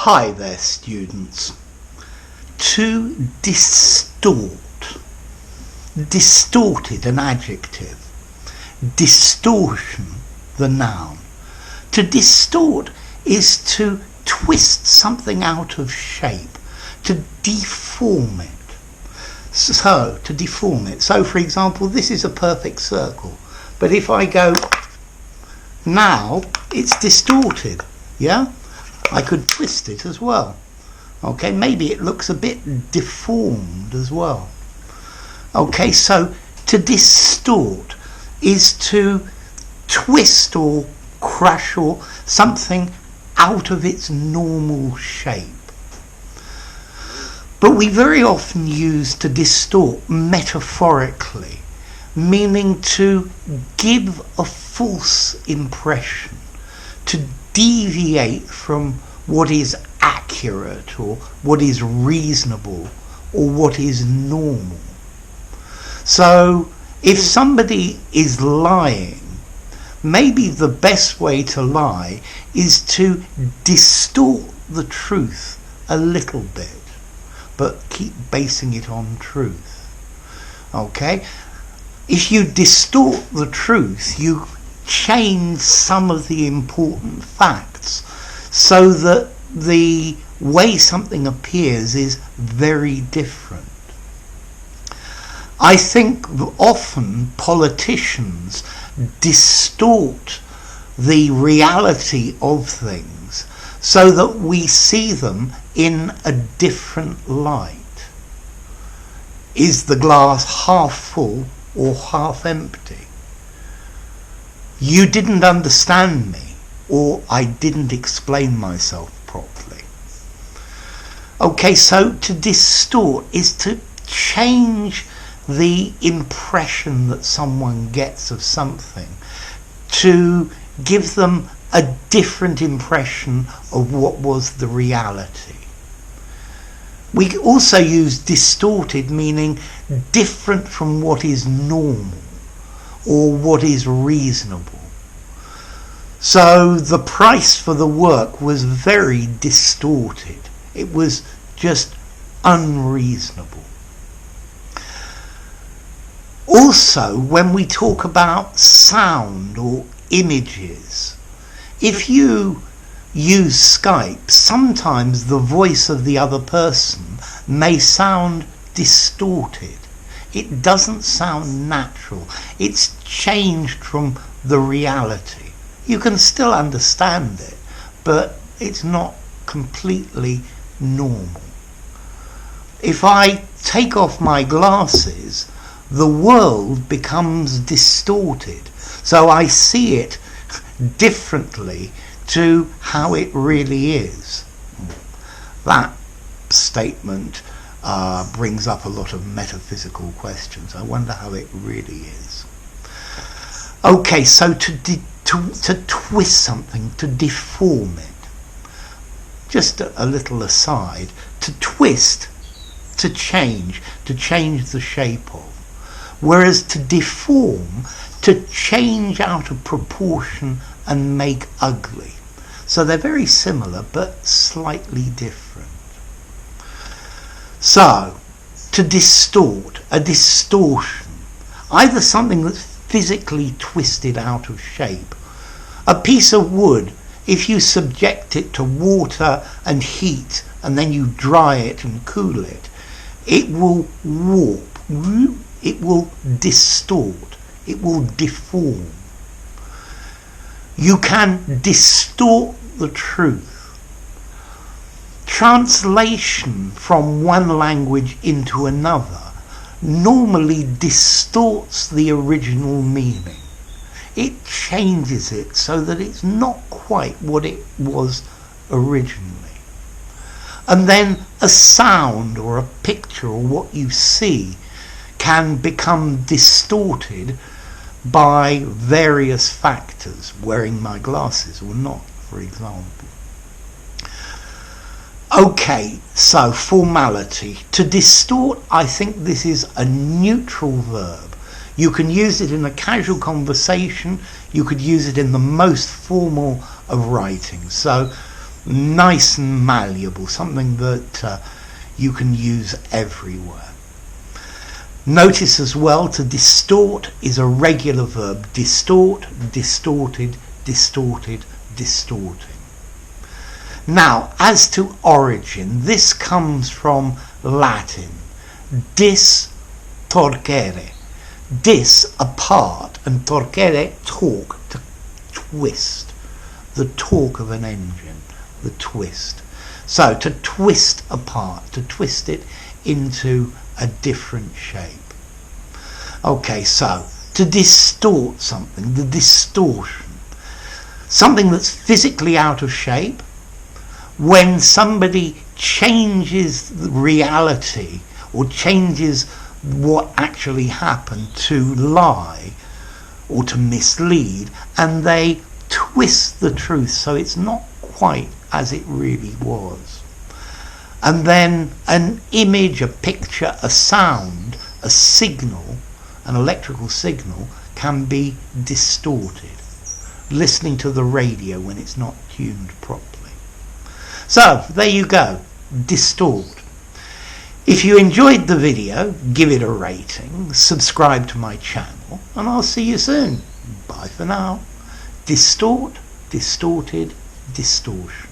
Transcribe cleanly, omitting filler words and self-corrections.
Hi there, students. To distort. Distorted, an adjective. Distortion, the noun. To distort is to twist something out of shape, to deform it. So, to deform it. So, for example, this is a perfect circle. But if I go now, it's distorted. Yeah? I could twist it as well. Okay, maybe it looks a bit deformed as well. Okay, so to distort is to twist or crush or something out of its normal shape. But we very often use to distort metaphorically, meaning to give a false impression, to deviate from what is accurate or what is reasonable or what is normal. So if somebody is lying, maybe the best way to lie is to distort the truth a little bit, but keep basing it on truth. Okay? If you distort the truth, you change some of the important facts so that the way something appears is very different. I think often politicians distort the reality of things so that we see them in a different light. Is the glass half full or half empty? You didn't understand me, or I didn't explain myself properly. Okay, so to distort is to change the impression that someone gets of something, to give them a different impression of what was the reality. We also use distorted, meaning different from what is normal or what is reasonable. So the price for the work was very distorted. It was just unreasonable. Also, when we talk about sound or images, if you use Skype, sometimes the voice of the other person may sound distorted. It doesn't sound natural. It's changed from the reality. You can still understand it, but it's not completely normal. If I take off my glasses, the world becomes distorted. So I see it differently to how it really is. That statement brings up a lot of metaphysical questions. I wonder how it really is. Okay, so to twist something, to deform it. Just a little aside, to twist, to change the shape of. Whereas to deform, to change out of proportion and make ugly. So they're very similar, but slightly different. So, to distort, a distortion, either something that's physically twisted out of shape. A piece of wood, if you subject it to water and heat and then you dry it and cool it, it will warp, it will distort, it will deform. You can distort the truth. Translation from one language into another normally distorts the original meaning. It changes it so that it's not quite what it was originally. And then a sound or a picture or what you see can become distorted by various factors, wearing my glasses or not, for example. Okay, so formality. To distort, I think this is a neutral verb. You can use it in a casual conversation, you could use it in the most formal of writing. So nice and malleable, something that you can use everywhere. Notice as well, to distort is a regular verb. Distort, distorted, distorted, distorting. Now, as to origin, this comes from Latin. Distorcere. Dis, apart, and torcere, talk, to twist. The torque of an engine, the twist. So, to twist apart, to twist it into a different shape. Okay, so, to distort something, the distortion. Something that's physically out of shape, when somebody changes the reality or changes what actually happened to lie or to mislead, and they twist the truth so it's not quite as it really was. And then an image, a picture, a sound, a signal, an electrical signal can be distorted. Listening to the radio when it's not tuned properly. So, there you go. Distort. If you enjoyed the video, give it a rating, subscribe to my channel, and I'll see you soon. Bye for now. Distort, distorted, distortion.